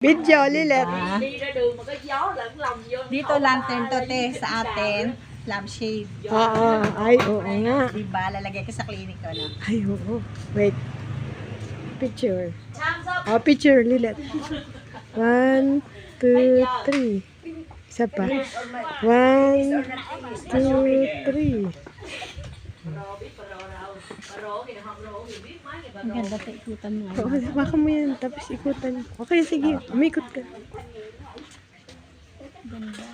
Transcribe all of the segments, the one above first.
Video, Lilet. Đi ra đường mà có gió lẫn lòng vô. Dito lantern to, te, sa atin. Lampshade. Oo, ay, oo nga. Diba? Lalagay ko sa clinic ko, no? Ay, oo. Wait. Picture. Time's up. Oh, picture, Lilet. 1, 2, 3. Isa pa. 1, 2, 3. Ang ganda, te, ikutan mo. Oo, baka mo yan. Tapos ikutan. Okay, sige. Umikot ka. Ganda.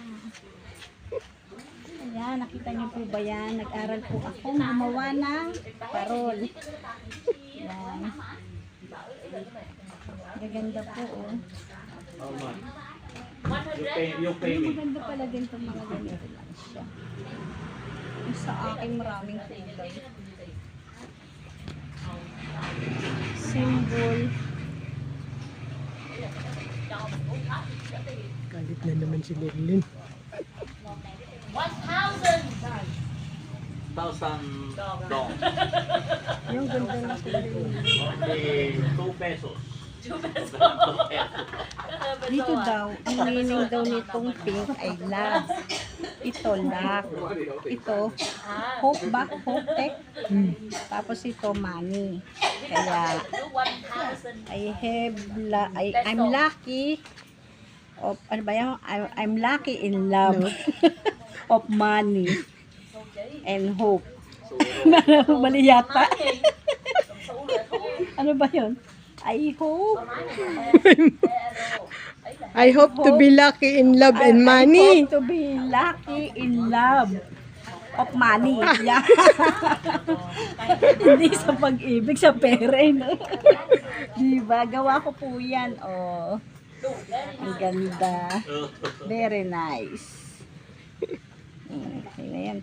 Ayan, nakita niyo po ba yan? Nag-aral po akong gumawa ng parol. Ayan. Gaganda po, oh. Maganda pala din itong mga ganito lang siya. Yung sa akin maraming kulay. Symbol. Galit na naman si Lilin. 1,000 dong. Yung ganda na kulay. Only 2 pesos. Dito daw, ang meaning daw nitong pink ay love. Ito, love. Ito, hope ba? Hope tech. Tapos ito, money. Kaya, I'm lucky of, ano ba yun? I'm lucky in love of money and hope. Mali yata. Ano ba yun? I hope to be lucky in love and I money. hope to be lucky in love of money. Yeah. Hindi sa pag-ibig, sa pera. No? Diba? Gawa ko po yan. Oh. Ang ganda. Very nice. Okay na yan.